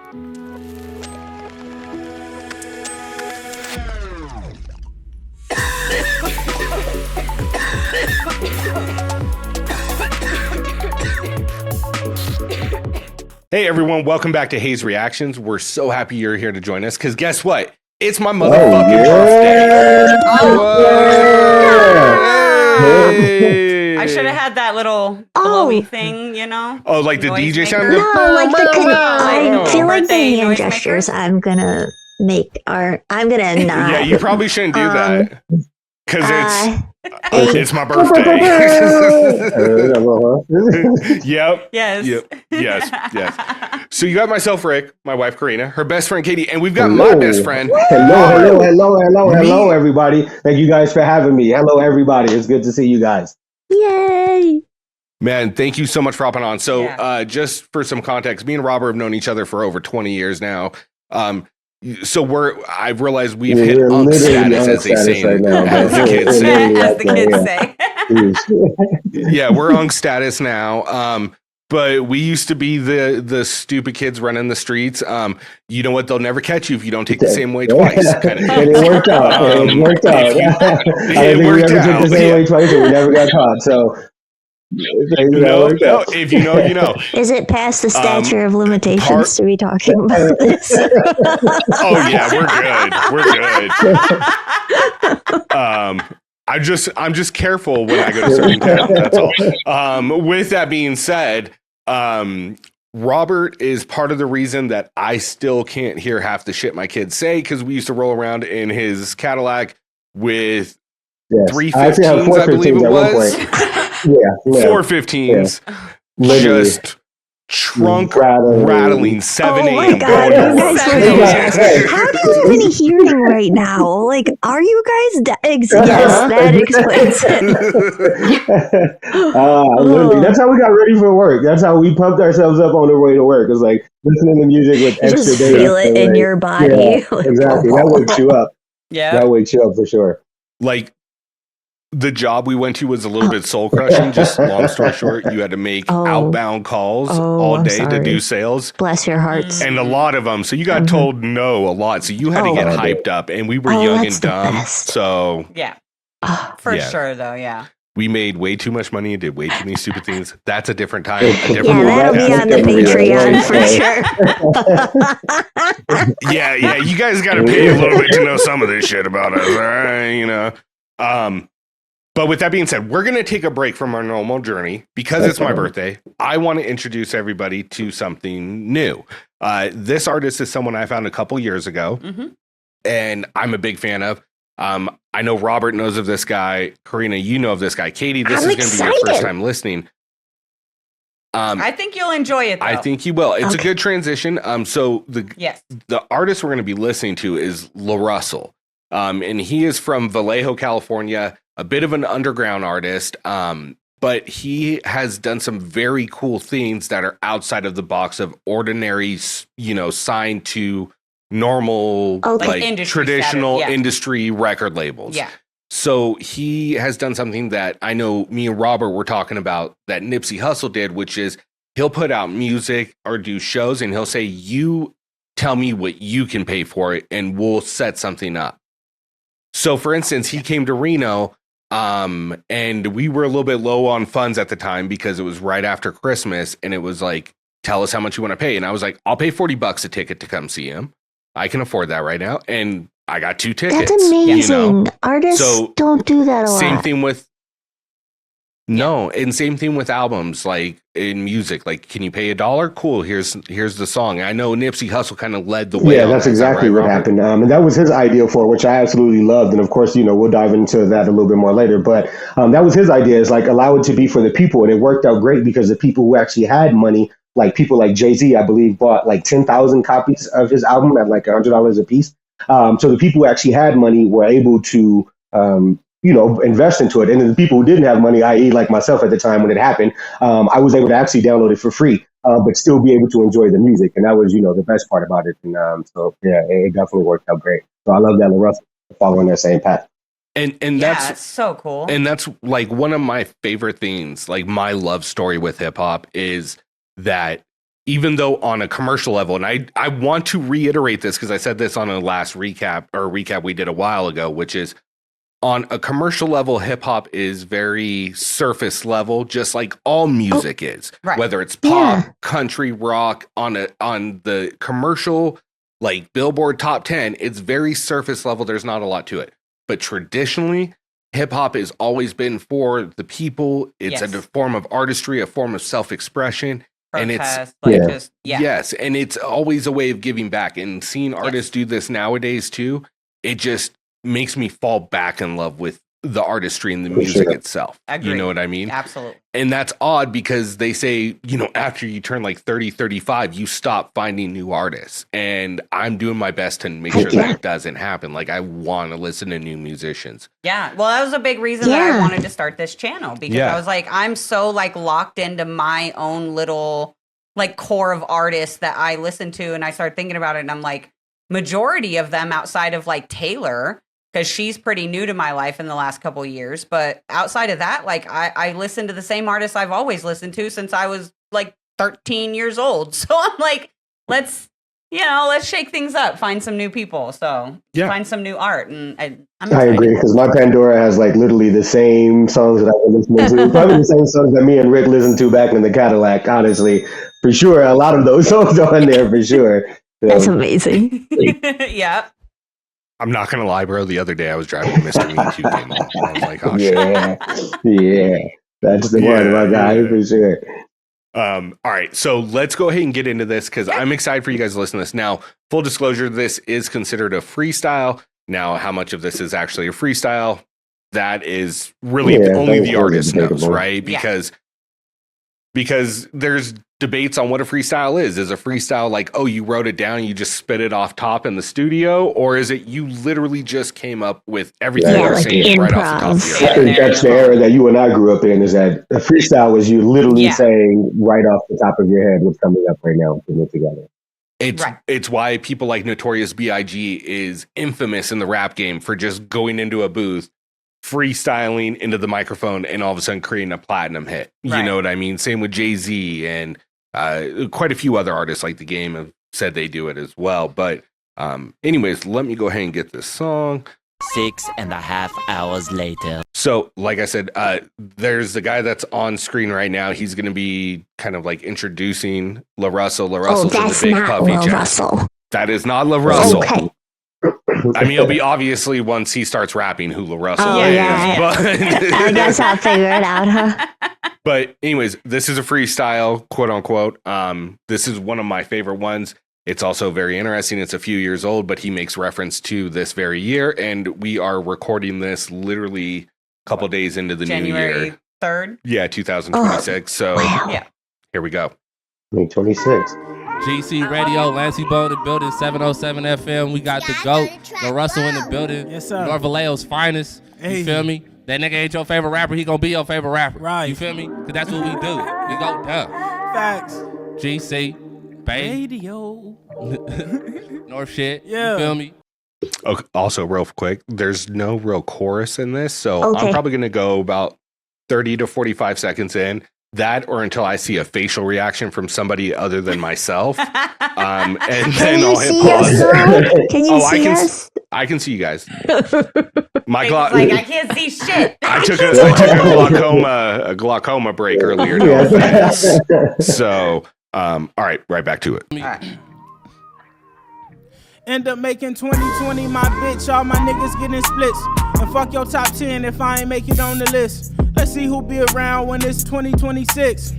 Hey everyone, welcome back to Hazed Reactions. We're so happy you're here to join us because guess what? It's my motherfucking birthday. I should have had that little blowy thing, you know? Oh, like the noise DJ sound? maker. No, like I feel like the Birthday hand noise gestures maker? I'm gonna make are I'm gonna not. Yeah, you probably shouldn't do that because it's my birthday. Yep. Yes. Yes. So you got myself, Rick, my wife, Karina, her best friend, Katie, and we've got my best friend. Hello, everybody. Thank you guys for having me. Hello, everybody. It's good to see you guys. Yay! Man, thank you so much for hopping on. So Yeah. just for some context, me and Robert have known each other for over 20 years now. So I've realized we've hit We're unk literally status, as they unk say, status right now, as the bro. kids say. As the kids say. Yeah, we're unk status now. But we used to be the stupid kids running the streets. You know what? They'll never catch you if you don't take the same way twice. Kind of And it worked out. I don't think we ever took the same way twice, and we never got caught. So, No, if you know, you know. Is it past the statute of limitations to be talking about this? Oh yeah, we're good. I'm just careful when I go to certain towns. That's all. With that being said, Robert is part of the reason that I still can't hear half the shit my kids say because we used to roll around in his Cadillac with 315s, I believe it was. Yeah. 415s. Literally. Just trunk rattling 7 Oh my a.m. god, going to you work. guys were dangerous. How do you have any hearing right now? Like, are you guys yes, that explains it. Literally, that's how we got ready for work. That's how we pumped ourselves up on the way to work. It's like listening to music with You extra just data. feel it in your body. Yeah, exactly. That wakes you up. Yeah. That wakes you up for sure. Like the job we went to was a little bit soul crushing. Just long story short, you had to make outbound calls all day to do sales. Bless your hearts. And a lot of them. So you got told no a lot. So you had to get hyped up. And we were young and dumb. So Yeah. For sure, though. Yeah. we made way too much money and did way too many stupid things. That's a different time. Yeah, that'll be on the Patreon for sure. Yeah. You guys got to pay a little bit to know some of this shit about us. All right. You know. But with that being said, we're going to take a break from our normal journey because it's my birthday. I want to introduce everybody to something new. This artist is someone I found a couple years ago, and I'm a big fan of. I know Robert knows of this guy. Karina, you know of this guy. Katie, this is going to be your first time listening. I think you'll enjoy it, though. I think you will. It's a good transition. So the artist we're going to be listening to is LaRussell. And he is from Vallejo, California, a bit of an underground artist, but he has done some very cool things that are outside of the box of ordinary, signed to normal, like traditional industry record labels. Yeah. So he has done something that I know me and Robert were talking about that Nipsey Hussle did, which is he'll put out music or do shows and he'll say, you tell me what you can pay for it and we'll set something up. So, for instance, he came to Reno, and we were a little bit low on funds at the time because it was right after Christmas, and it was like, tell us how much you want to pay. And I was like, I'll pay $40 a ticket to come see him. I can afford that right now. And I got 2 tickets. That's amazing. Artists don't do that a lot. Same thing with and same thing with albums, like in music. Like, can you pay $1? Cool. Here's the song. I know Nipsey Hussle kind of led the way. Yeah, that's exactly what happened. And that was his idea for it, which I absolutely loved. And of course, we'll dive into that a little bit more later. But that was his idea, is like allow it to be for the people. And it worked out great because the people who actually had money, like people like Jay-Z, I believe, bought like 10,000 copies of his album at like $100 a piece. So the people who actually had money were able to invest into it. And then the people who didn't have money, i.e. like myself at the time when it happened, I was able to actually download it for free, but still be able to enjoy the music. And that was, the best part about it. And it definitely worked out great. So I love that LaRussell following that same path. And that's so cool. And that's like one of my favorite things, like my love story with hip hop is that even though on a commercial level, and I want to reiterate this because I said this on a last recap we did a while ago, which is on a commercial level, hip hop is very surface level, just like all music is, whether it's pop, country, rock. On the commercial, like Billboard Top 10, it's very surface level. There's not a lot to it. But traditionally, hip hop has always been for the people. It's a form of artistry, a form of self-expression. And it's yes, and it's always a way of giving back. And seeing artists do this nowadays too, it just makes me fall back in love with the artistry and the music itself. Agreed. You know what I mean? Absolutely. And that's odd because they say, you know, after you turn like 30, 35, you stop finding new artists. And I'm doing my best to make sure that doesn't happen. Like, I want to listen to new musicians. Yeah. Well, that was a big reason that I wanted to start this channel, because I was like, I'm so like locked into my own little like core of artists that I listen to. And I started thinking about it, and I'm like, majority of them outside of like Taylor, because she's pretty new to my life in the last couple of years. But outside of that, like I listen to the same artists I've always listened to since I was like 13 years old. So I'm like, let's shake things up, find some new people. So find some new art. And I agree, because my Pandora has like literally the same songs that I've been listening to. Probably the same songs that me and Rick listened to back in the Cadillac, honestly. For sure. A lot of those songs are on there for sure. So. That's amazing. Yeah. I'm not going to lie, bro. The other day I was driving Mr. Me 2 came on. I was like, oh, shit. Yeah. That's the one, my guy, for sure. All right. So let's go ahead and get into this, because I'm excited for you guys to listen to this. Now, full disclosure, this is considered a freestyle. Now, how much of this is actually a freestyle? That is really only the artist knows, right? Because there's debates on what a freestyle is. Is a freestyle like, oh, you wrote it down and you just spit it off top in the studio? Or is it you literally just came up with everything you're saying right off the top of your head? I think that's the era that you and I grew up in, is that a freestyle was you literally saying right off the top of your head what's coming up right now and putting it together. It's why people like Notorious B.I.G. is infamous in the rap game for just going into a booth, freestyling into the microphone, and all of a sudden creating a platinum hit. You know what I mean? Same with Jay-Z, and quite a few other artists like The Game have said they do it as well. But anyways, let me go ahead and get this song. 6.5 hours later. So, like I said, there's the guy that's on screen right now. He's going to be kind of like introducing LaRussell. LaRussell's in the big puffy jacket. That is not LaRussell. Okay. I mean, it'll be obviously once he starts rapping who LaRussell is. But I guess I'll figure it out, huh? But anyways, this is a freestyle, quote unquote. This is one of my favorite ones. It's also very interesting. It's a few years old, but he makes reference to this very year. And we are recording this literally a couple days into the January new year. 3rd? Yeah, 2026. So here we go. May 26. GC Radio, Lancey Bone in the building, 707 FM. We got the GOAT, LaRussell in the building. Yes, sir. North Vallejo's finest. You feel me? That nigga ain't your favorite rapper. He gonna be your favorite rapper. Right. You feel me? Because that's what we do. We go dumb. Facts. GC, Radio. North shit. Yeah. You feel me? Okay, also, real quick, there's no real chorus in this. So I'm probably going to go about 30 to 45 seconds in. That or until I see a facial reaction from somebody other than myself. And then I'll hit pause. Can you see us? I can see you guys. I can't see shit. I took a glaucoma break earlier. No offense. So, all right, right back to it. All right. End up making 2020 my bitch, all my niggas getting splits. And fuck your top 10 if I ain't make it on the list. Let's see who be around when it's 2026.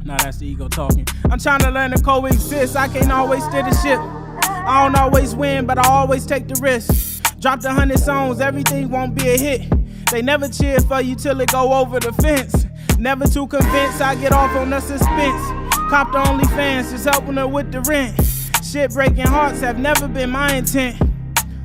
Nah, that's the ego talking. I'm trying to learn to coexist. I can't always steer the ship. I don't always win, but I always take the risk. Dropped 100 songs, everything won't be a hit. They never cheer for you till it go over the fence. Never too convinced, I get off on the suspense. Cop the OnlyFans, just helping her with the rent. Shit breaking hearts have never been my intent.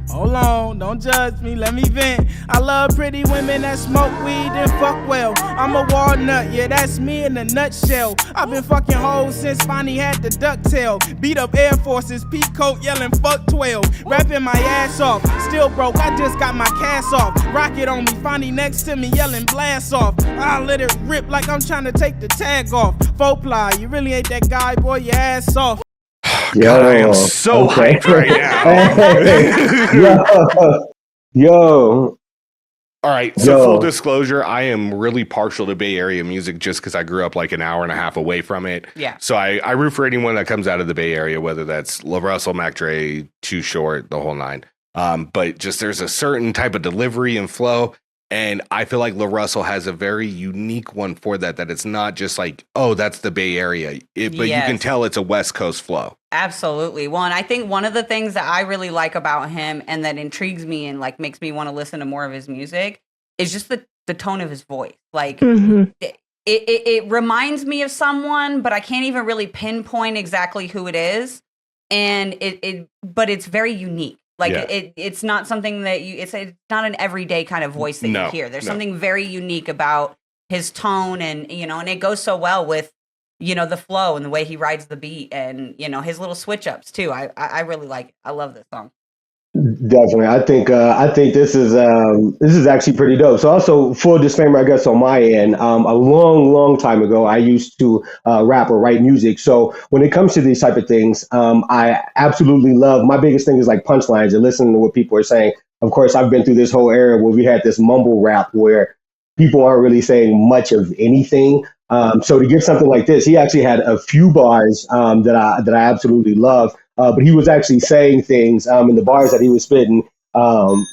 Hold on, don't judge me, let me vent. I love pretty women that smoke weed and fuck well. I'm a walnut, yeah, that's me in a nutshell. I've been fucking hoes since Fonny had the ducktail. Beat up Air Forces, peacoat yelling fuck 12. Rapping my ass off, still broke, I just got my cast off. Rocket on me, Fonny next to me yelling blast off. I let it rip like I'm trying to take the tag off. Faux ply, you really ain't that guy, boy, your ass off. God, I am so hyped right now. Yo. All right, so full disclosure, I am really partial to Bay Area music just because I grew up like an hour and a half away from it. Yeah. So I root for anyone that comes out of the Bay Area, whether that's LaRussell, Mac Dre, Too Short, the whole nine. But just there's a certain type of delivery and flow. And I feel like LaRussell has a very unique one for that it's not just like, oh, that's the Bay Area. But you can tell it's a West Coast flow. Absolutely. Well, and I think one of the things that I really like about him and that intrigues me and like makes me want to listen to more of his music is just the tone of his voice. Like it reminds me of someone, but I can't even really pinpoint exactly who it is. And but it's very unique. Like it's not something that it's not an everyday kind of voice that you hear. There's something very unique about his tone and, and it goes so well with, the flow and the way he rides the beat and, his little switch ups too. I really like it. I love this song. Definitely. I think this is actually pretty dope. So also full disclaimer, I guess on my end, a long time ago, I used to rap or write music. So when it comes to these type of things, I absolutely love, my biggest thing is like punchlines and listening to what people are saying. Of course, I've been through this whole era where we had this mumble rap where people aren't really saying much of anything. So to get something like this, he actually had a few bars that I absolutely love. But he was actually saying things in the bars that he was spitting.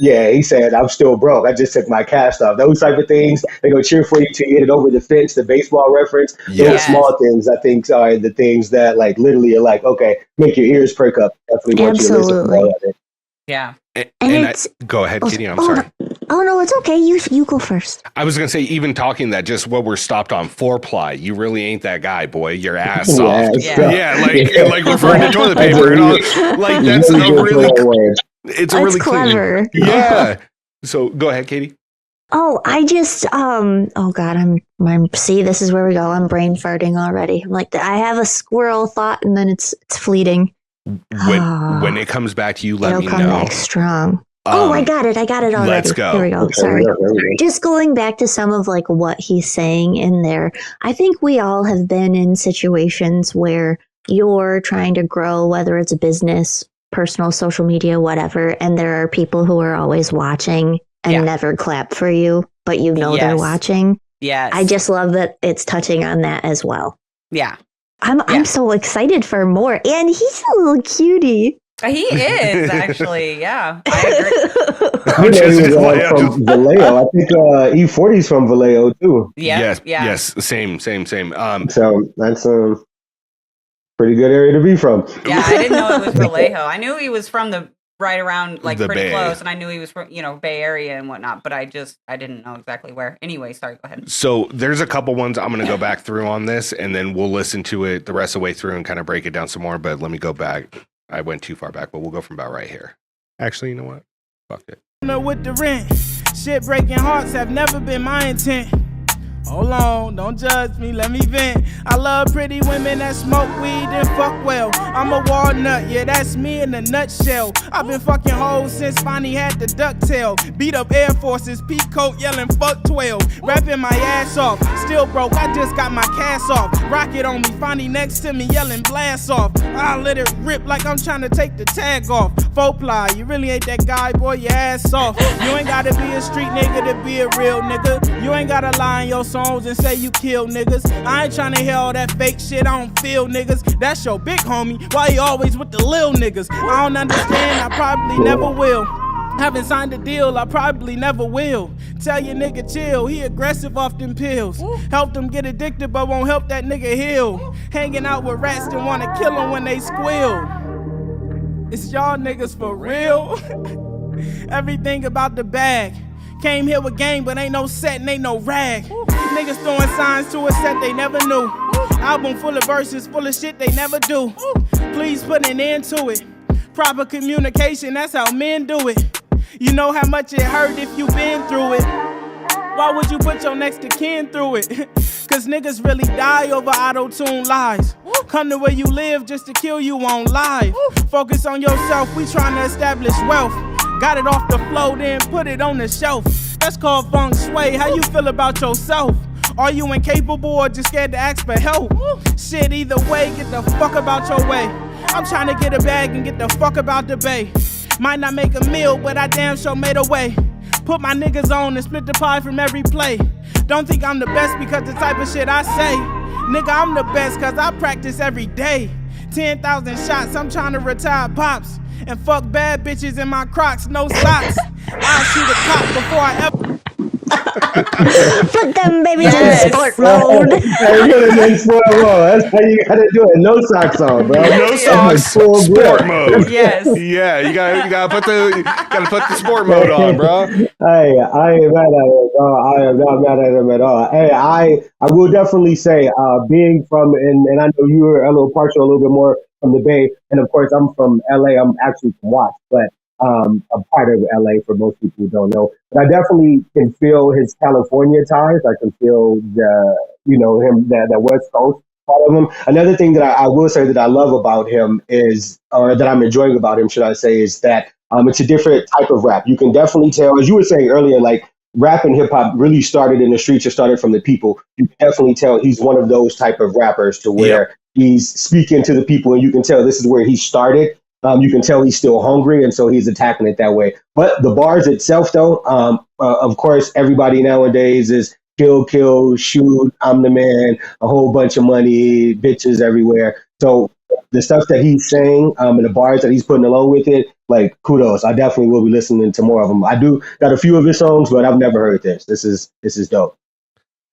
He said, I'm still broke. I just took my cast off. Those type of things, they go cheer for you till you hit it over the fence, the baseball reference. Those small things, I think, are the things that like literally are like, okay, make your ears perk up. Definitely want you to listen to all of it. Yeah. Go ahead, Kitty. I'm sorry. Oh, no, it's okay. You go first. I was going to say, even talking that, just what we're stopped on, 4-ply. You really ain't that guy, boy. Your ass soft. Like referring to toilet paper and all. Like, that's a really, it's a really clever. Clean, yeah. So go ahead, Katie. Oh, I just, oh God, see, this is where we go. I'm brain farting already. I'm like, I have a squirrel thought and then it's fleeting. When it comes back to you, let me know. It'll come back strong. I got it already. Let's go. Here we go. Sorry. Just going back to some of like what he's saying in there. I think we all have been in situations where you're trying to grow, whether it's a business, personal, social media, whatever. And there are people who are always watching and never clap for you, but they're watching. Yes. I just love that it's touching on that as well. Yeah. I'm so excited for more. And he's a little cutie. He is actually, yeah. I agree. From Vallejo. I think E40's from Vallejo too. Yes. Same. So that's a pretty good area to be from. Yeah, I didn't know it was Vallejo. I knew he was from right around like pretty Bay. Close, and I knew he was from Bay Area and whatnot. But I didn't know exactly where. Anyway, sorry. Go ahead. So there's a couple ones I'm going to go back through on this, and then we'll listen to it the rest of the way through and kind of break it down some more. But let me go back. I went too far back, but we'll go from about right here. Actually, you know what? Fuck it. With the rent, shit breaking hearts have never been my intent. Hold on, don't judge me, let me vent. I love pretty women that smoke weed and fuck well. I'm a walnut, yeah, that's me in a nutshell. I've been fucking hoes since Fonny had the ducktail. Beat up Air Forces, peacoat yelling fuck 12. Rapping my ass off, still broke, I just got my cast off. Rocket on me, Fonny next to me yelling blast off. I let it rip like I'm trying to take the tag off. Faux ply, you really ain't that guy, boy, your ass off. You ain't gotta be a street nigga to be a real nigga. You ain't gotta lie in your songs and say you kill niggas. I ain't tryna hear all that fake shit, I don't feel niggas. That's your big homie, why you always with the lil niggas? I don't understand, I probably never will. Haven't signed a deal, I probably never will. Tell your nigga chill, he aggressive off them pills. Help them get addicted but won't help that nigga heal. Hanging out with rats that wanna kill them when they squeal. It's y'all niggas for real. Everything about the bag. Came here with game, but ain't no set and ain't no rag. Niggas throwing signs to a set they never knew. Album full of verses, full of shit they never do. Please put an end to it. Proper communication, that's how men do it. You know how much it hurt if you been through it. Why would you put your next of kin through it? Cause niggas really die over auto-tune lies. Come to where you live just to kill you on live. Focus on yourself, we trying to establish wealth. Got it off the flow, then put it on the shelf. That's called feng shui. How you feel about yourself? Are you incapable or just scared to ask for help? Shit, either way, get the fuck about your way. I'm trying to get a bag and get the fuck about the bay. Might not make a meal, but I damn sure made a way. Put my niggas on and split the pie from every play. Don't think I'm the best because the type of shit I say. Nigga, I'm the best cause I practice every day. 10,000 shots, I'm trying to retire pops. And fuck bad bitches in my Crocs, no socks. I'll shoot a cop before I ever... Put them babies in sport mode. Hey, sport mode. That's how you gotta do it. No socks on, bro. No socks. Sport mode. Yes. Yeah, you gotta put the sport mode on, bro. Hey, I ain't mad at it. I am not mad at him at all. Hey, I will definitely say, being from, and I know you were a little partial, a little bit more from the Bay, and of course I'm from LA. I'm actually from Watts, but a part of LA for most people who don't know. But I definitely can feel his California ties. I can feel the West Coast part of him. Another thing that I will say that I love about him is, or that I'm enjoying about him, should I say, is that it's a different type of rap. You can definitely tell, as you were saying earlier, like rap and hip hop really started in the streets or started from the people. You can definitely tell he's one of those type of rappers to where he's speaking to the people, and you can tell this is where he started. You can tell he's still hungry, and so he's attacking it that way. But the bars itself, though, of course, everybody nowadays is kill, shoot, I'm the man, a whole bunch of money, bitches everywhere. So the stuff that he's saying and the bars that he's putting along with it, like, kudos. I definitely will be listening to more of them. I do got a few of his songs, but I've never heard this. This is dope.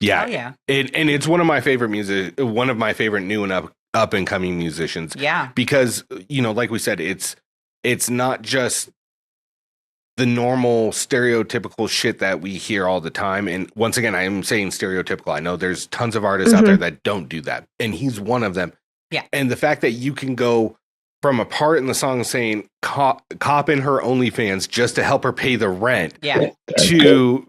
Yeah. Oh, yeah. And it's one of my favorite new and up and coming musicians. Yeah. Because, like we said, it's not just the normal stereotypical shit that we hear all the time. And once again, I am saying stereotypical. I know there's tons of artists out there that don't do that. And he's one of them. Yeah. And the fact that you can go from a part in the song saying cop in her OnlyFans just to help her pay the rent. Yeah. To,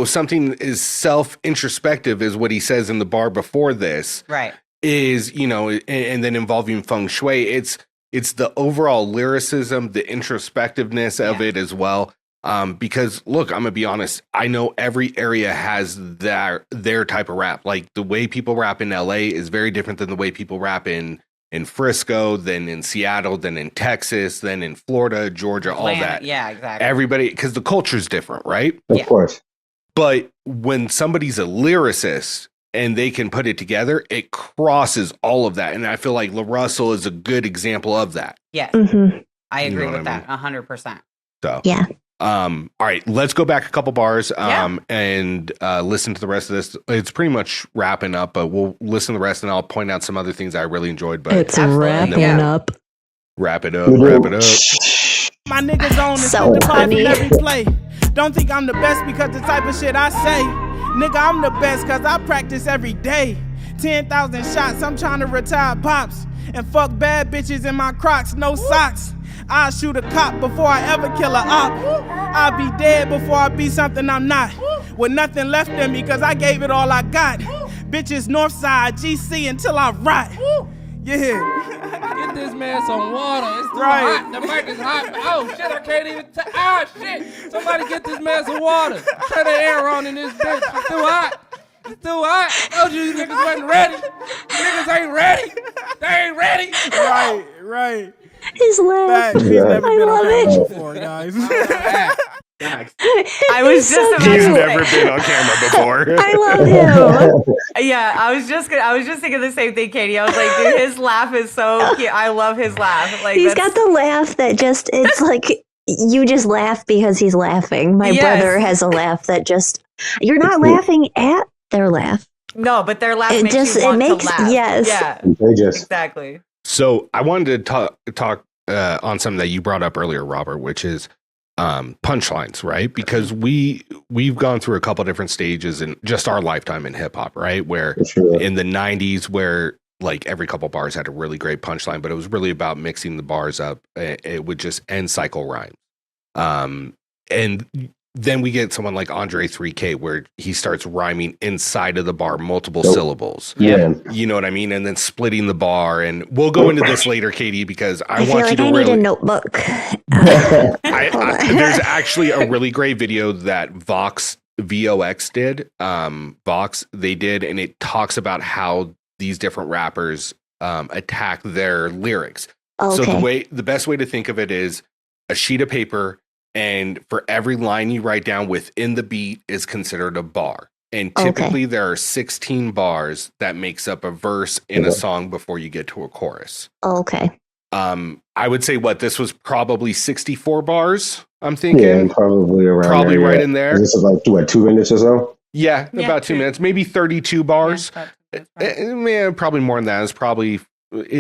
something is self-introspective is what he says in the bar before this. Right. Is, and then involving feng shui. It's the overall lyricism, the introspectiveness of it as well. Because look, I'm gonna be honest, I know every area has their type of rap. Like the way people rap in LA is very different than the way people rap in Frisco, then in Seattle, then in Texas, then in Florida, Georgia, all that. Yeah, exactly. Everybody, because the culture's different, right? Of course. But when somebody's a lyricist and they can put it together, it crosses all of that. And I feel like LaRussell is a good example of that. Yes. Mm-hmm. I agree with that 100%. So, yeah. All right, let's go back a couple bars and listen to the rest of this. It's pretty much wrapping up, but we'll listen to the rest and I'll point out some other things I really enjoyed. But it's wrapping up. Wrap it up. My niggas on and so the pie funny. from every play. Don't think I'm the best because the type of shit I say. Nigga, I'm the best cause I practice every day. 10,000 shots, I'm trying to retire pops. And fuck bad bitches in my Crocs, no socks. I'll shoot a cop before I ever kill a op. I'll be dead before I be something I'm not. With nothing left in me cause I gave it all I got. Bitches Northside, GC until I rot. Yeah. Get this man some water. It's too hot. The mic is hot. Oh shit, I can't even shit. Somebody get this man some water. Turn the air on in this bitch. It's too hot. It's too hot. I told you niggas wasn't ready. Niggas ain't ready. They ain't ready. Right. His laugh. He's never been on camera it. before, guys. I was just about He's to never say, been on camera before. I love him. yeah, I was just thinking the same thing, Katie. I was like, dude, his laugh is so cute. I love his laugh. Like He's got the laugh that just, it's like, you just laugh because he's laughing. My brother has a laugh that just, you're not laughing at their laugh. No, but their laugh It makes just, you it want makes, to laugh. yes. Yeah, Contagious. exactly. So I wanted to talk on something that you brought up earlier, Robert, which is punchlines, right? Because we've gone through a couple different stages in just our lifetime in hip hop, right? Where in the 90s, where like every couple bars had a really great punchline, but it was really about mixing the bars up. It would just end cycle rhymes. And then we get someone like Andre 3K where he starts rhyming inside of the bar, multiple syllables. Yeah. You know what I mean? And then splitting the bar. And we'll go into this later, Katie, because I want you to need a notebook. There's actually a really great video that VOX did. VOX, they did, and it talks about how these different rappers attack their lyrics. Okay. So the best way to think of it is a sheet of paper, and for every line you write down within the beat is considered a bar. And typically there are 16 bars that makes up a verse in a song before you get to a chorus. Okay. I would say this was probably 64 bars, I'm thinking. Yeah, probably around probably there, right in there. This is like 2 minutes or so? Yeah, about 2 minutes, maybe 32 bars. Yeah, probably more than that. It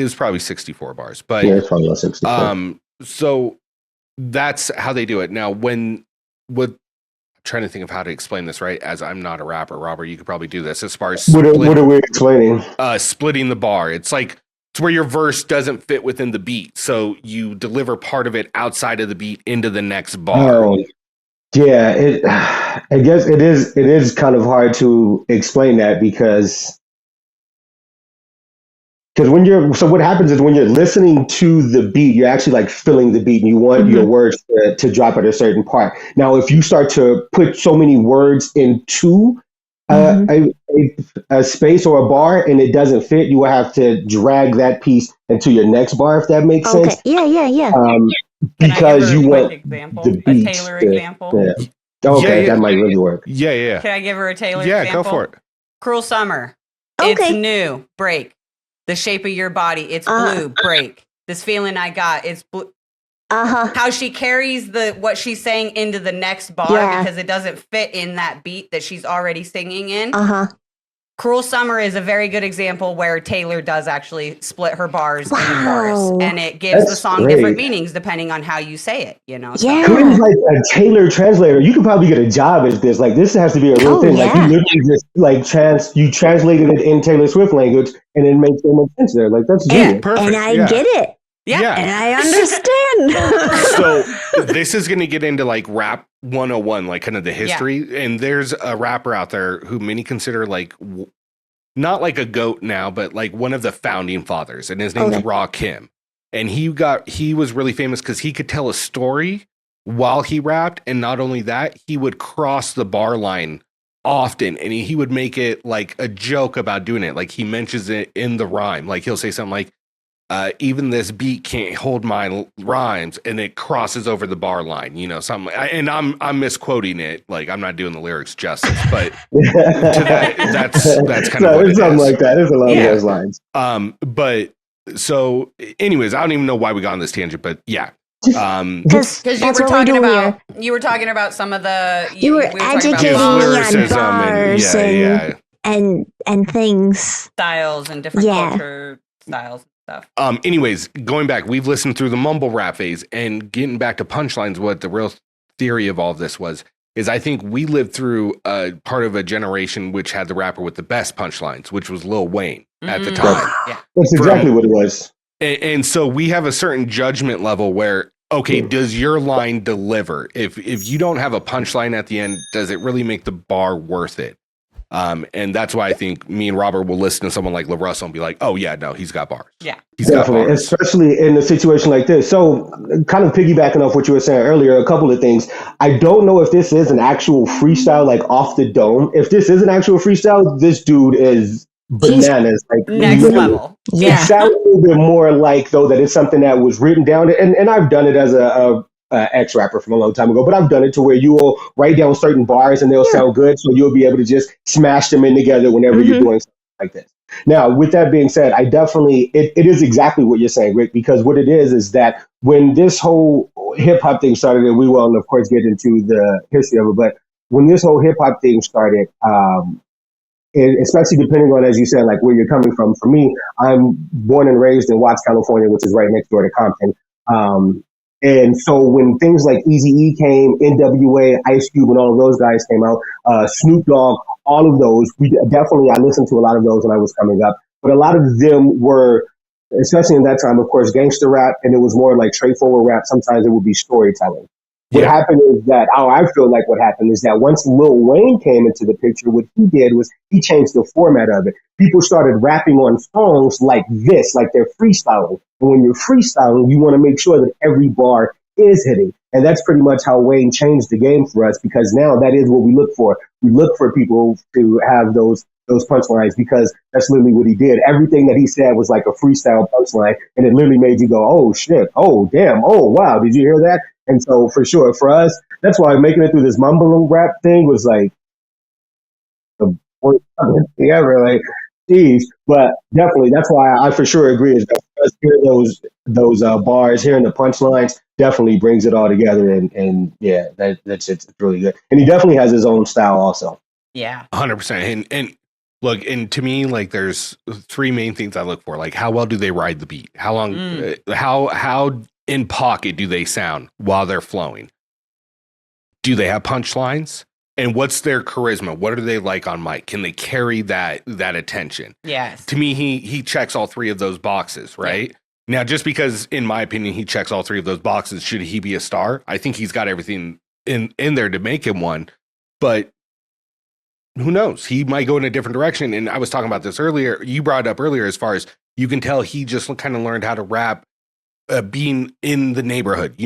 was probably 64 bars. But yeah, it's probably about 64. So that's how they do it. Now, I'm trying to think of how to explain this, right? As I'm not a rapper, Robert, you could probably do this as far as what are we explaining? Splitting the bar. It's where your verse doesn't fit within the beat, so you deliver part of it outside of the beat into the next bar. Yeah, I guess it is kind of hard to explain that because what happens is when you're listening to the beat, you're actually like feeling the beat and you want your words to drop at a certain part. Now, if you start to put so many words into a space or a bar and it doesn't fit, you will have to drag that piece into your next bar, if that makes sense. Yeah. Because you want the beat. A Taylor example. Yeah. Okay, that might really work. Yeah. Can I give her a Taylor example? Yeah, go for it. Cruel Summer. Okay. It's new. Break. The shape of your body. It's blue. Break. This feeling I got. It's blue. How she carries what she's saying into the next bar because it doesn't fit in that beat that she's already singing in. Cruel Summer is a very good example where Taylor does actually split her bars in the chorus, and it gives the song different meanings depending on how you say it. You know, Who's like a Taylor translator? You could probably get a job as this. Like this has to be a real thing. Like you literally just you translated it in Taylor Swift language, and it makes so much sense there. Like that's genius. Perfect. And I get it. Yeah, and I understand. So this is going to get into like rap 101, like kind of the history. Yeah. And there's a rapper out there who many consider like not like a GOAT now, but like one of the founding fathers. And his name's Rakim. And he was really famous because he could tell a story while he rapped. And not only that, he would cross the bar line often. And he would make it like a joke about doing it. Like he mentions it in the rhyme. Like he'll say something like, even this beat can't hold my rhymes, and it crosses over the bar line, you know, something. And I'm misquoting it, like I'm not doing the lyrics justice, but that's kind of what it something is. like that. It's a lot of those lines. But so, anyways, I don't even know why we got on this tangent, but yeah. Because you were talking about some of the we were educating me on bars and things, styles and different culture styles. Stuff. Anyways, going back, we've listened through the mumble rap phase and getting back to punchlines. What the real theory of all of this is I think we lived through part of a generation which had the rapper with the best punchlines, which was Lil Wayne at the time. Yeah, that's exactly what it was. And so we have a certain judgment level where, okay, does your line deliver? If you don't have a punchline at the end, does it really make the bar worth it? And that's why I think me and Robert will listen to someone like LaRussell and be like, oh yeah, no, he's got bars. Yeah, he's got bars. Especially in a situation like this. So kind of piggybacking off what you were saying earlier, a couple of things. I don't know if this is an actual freestyle, like off the dome. If this is an actual freestyle, this dude is bananas. Like next level. Yeah. It sounds a little bit more like though that it's something that was written down, and I've done it as a ex-rapper from a long time ago, but I've done it to where you will write down certain bars and they'll sound good, so you'll be able to just smash them in together whenever you're doing something like this. Now, with that being said, I definitely, it is exactly what you're saying, Rick, because what it is that when this whole hip-hop thing started, and we will, of course, get into the history of it, but when this whole hip-hop thing started, especially depending on, as you said, like where you're coming from. For me, I'm born and raised in Watts, California, which is right next door to Compton. And so when things like Eazy-E came, NWA, Ice Cube, and all of those guys came out, Snoop Dogg, all of those, I listened to a lot of those when I was coming up. but a lot of them were, especially in that time, of course, gangster rap, and it was more like straightforward rap. Sometimes it would be storytelling. What happened is that, I feel like what happened is that once Lil Wayne came into the picture, what he did was he changed the format of it. People started rapping on songs like this, like they're freestyling. And when you're freestyling, you want to make sure that every bar is hitting. And that's pretty much how Wayne changed the game for us, because now that is what we look for. We look for people to have those punchlines, because that's literally what he did. Everything that he said was like a freestyle punchline, and it literally made you go, oh shit, oh damn, oh wow, did you hear that? And so for sure, for us, that's why making it through this mumble rap thing was like the worst thing ever. Like, geez. But definitely, that's why I for sure agree. Is that us hearing those bars, hearing the punchlines, definitely brings it all together. And yeah, that's it's really good. And he definitely has his own style also. Yeah, 100%. And look, and to me, like, there's three main things I look for. Like, how well do they ride the beat? How long? How in pocket do they sound while they're flowing? Do they have punchlines? And what's their charisma? What are they like on mic? Can they carry that attention? Yes. To me, he checks all three of those boxes, right? Yeah. Now, just because, in my opinion, he checks all three of those boxes, should he be a star? I think he's got everything in there to make him one. But who knows? He might go in a different direction. And I was talking about this earlier. You brought it up earlier, as far as you can tell, he just kind of learned how to rap. Being in the neighborhood,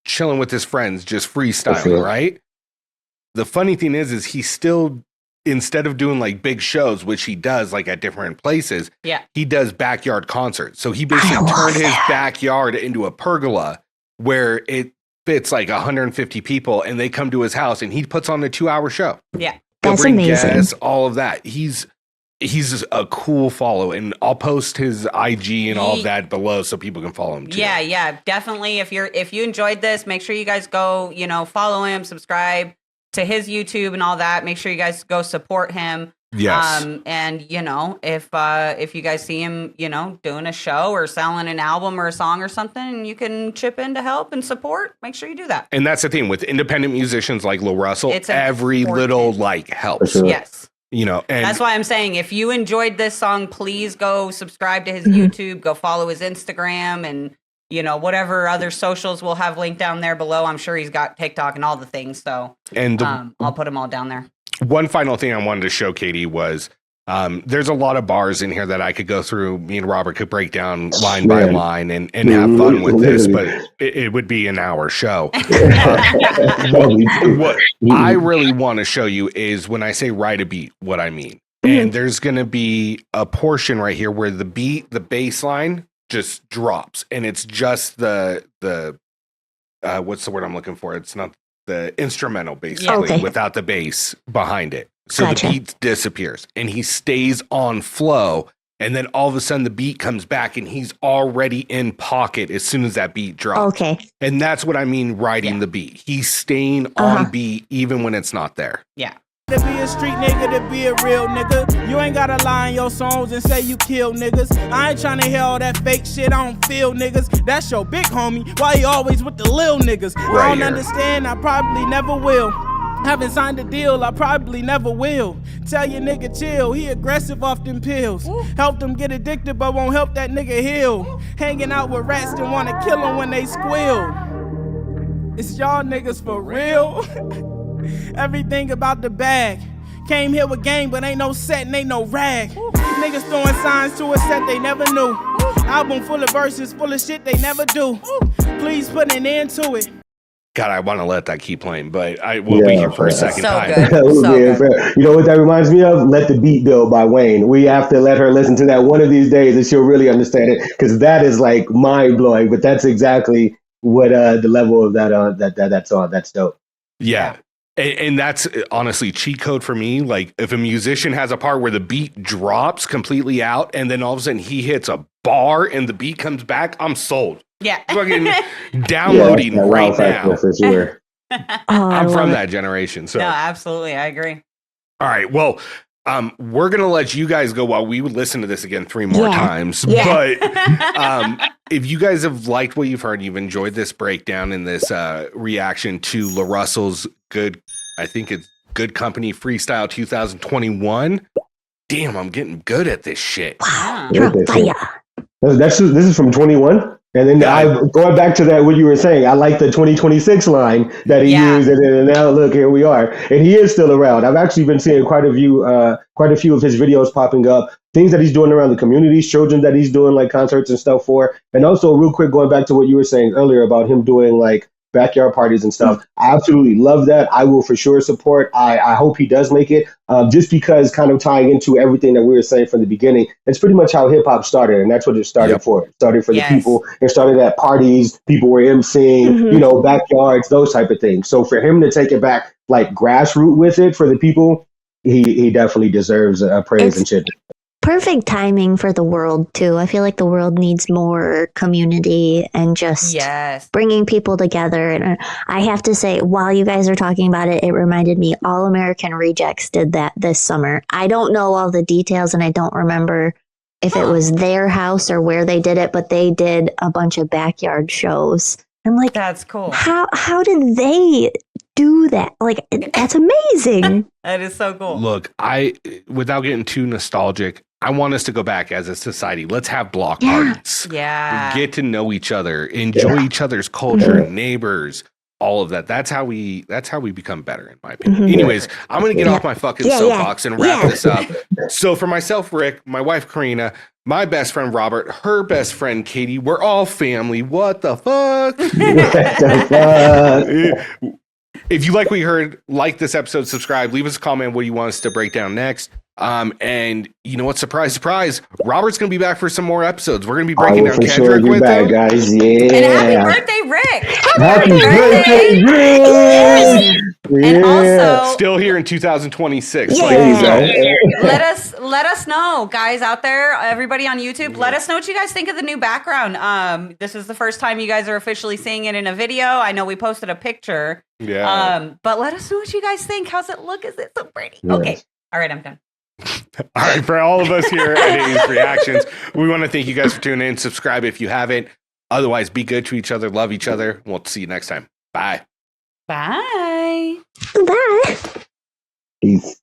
chilling with his friends, just freestyling, right? The funny thing is he still, instead of doing like big shows, which he does like at different places, he does backyard concerts. So he basically turned his backyard into a pergola where it fits like 150 people, and they come to his house, and he puts on a 2-hour show. Yeah, that's amazing. Guests, all of that. He's a cool follow, and I'll post his IG and all of that below so people can follow him too. Yeah, definitely. If you enjoyed this, make sure you guys go, follow him, subscribe to his YouTube and all that. Make sure you guys go support him. Yes. And if you guys see him, doing a show or selling an album or a song or something, and you can chip in to help and support, make sure you do that. And that's the thing with independent musicians like LaRussell, every little helps. Sure. Yes. And that's why I'm saying, if you enjoyed this song, please go subscribe to his YouTube, go follow his Instagram, and whatever other socials we'll have linked down there below. I'm sure he's got TikTok and all the things. So I'll put them all down there. One final thing I wanted to show Katie was there's a lot of bars in here that I could go through. Me and Robert could break down line by line and have fun with this, but it would be an hour show. What I really want to show you is when I say ride a beat, what I mean. And there's going to be a portion right here where the bass line just drops, and it's just the what's the word I'm looking for? It's not the instrumental, basically, without the bass behind it. So the beat disappears, and he stays on flow, and then all of a sudden the beat comes back, and he's already in pocket as soon as that beat drops. Okay. And that's what I mean, riding the beat. He's staying on beat even when it's not there. Yeah. To be a street nigga, to be a real nigga. You ain't gotta lie in your songs and say you kill niggas. I ain't tryna hear all that fake shit, I don't feel niggas. That's your big homie, why you always with the lil niggas? Right, I don't understand, I probably never will. Haven't signed a deal, I probably never will. Tell your nigga chill, he aggressive off them pills. Help them get addicted but won't help that nigga heal. Hanging out with rats that wanna kill them when they squeal. It's y'all niggas for real. Everything about the bag. Came here with game, but ain't no set and ain't no rag. Niggas throwing signs to a set they never knew. Album full of verses, full of shit they never do. Please put an end to it. God, I want to let that keep playing, but I will be here for a second time. Good. You know what that reminds me of? Let the Beat Build by Wayne. We have to let her listen to that one of these days, and she'll really understand it, because that is like mind blowing. But that's exactly what the level of that song. That's dope. Yeah. And that's honestly cheat code for me. Like, if a musician has a part where the beat drops completely out, and then all of a sudden he hits a bar and the beat comes back, I'm sold. Yeah. Fucking downloading right now. For sure. I'm from that generation. So no, absolutely. I agree. All right. Well, we're going to let you guys go while we would listen to this again 3 more times. Yeah. But if you guys have liked what you've heard, you've enjoyed this breakdown and this reaction to LaRussell's Good Company Freestyle 2021. damn, I'm getting good at this shit. Wow, you're on fire. This is from 21. And then going back to that, what you were saying, I like the 2026 line that he used, and now look, here we are, and he is still around. I've actually been seeing quite a few of his videos popping up, things that he's doing around the communities, children that he's doing like concerts and stuff for, and also real quick going back to what you were saying earlier about him doing like backyard parties and stuff. I absolutely love that. I will for sure support. I hope he does make it, just because kind of tying into everything that we were saying from the beginning, it's pretty much how hip hop started, and that's what it started for. It started for the people. It started at parties. People were emceeing, you know, backyards, those type of things. So for him to take it back like grassroots with it for the people, he definitely deserves praise and shit. Perfect timing for the world too. I feel like the world needs more community and just bringing people together. And I have to say, while you guys are talking about it, it reminded me All American Rejects did that this summer. I don't know all the details and I don't remember if it was their house or where they did it, but they did a bunch of backyard shows. I'm like, that's cool. How did they do that? Like, that's amazing. That is so cool. Look, without getting too nostalgic, I want us to go back as a society. Let's have block parties. Yeah. Get to know each other, enjoy each other's culture, neighbors, all of that. That's how we become better, in my opinion. Anyways, I'm going to get off my fucking soapbox and wrap this up. So for myself, Rick, my wife, Karina, my best friend, Robert, her best friend, Katie, we're all family. What the fuck? If you like what you heard, like this episode, subscribe, leave us a comment. What do you want us to break down next? And you know what? Surprise, surprise! Robert's gonna be back for some more episodes. We're gonna be breaking down Kendrick with him, guys. And happy birthday, Rick! Happy birthday, Rick! Yes. And also, still here in 2026. Let us know, guys out there, everybody on YouTube. Let us know what you guys think of the new background. This is the first time you guys are officially seeing it in a video. I know we posted a picture. But let us know what you guys think. How's it look? Is it so pretty? Yes. Okay. All right, I'm done. All right, for all of us here at Hazed Reactions, we want to thank you guys for tuning in. Subscribe if you haven't. Otherwise, be good to each other, love each other. We'll see you next time. Bye. Bye. Bye. Peace.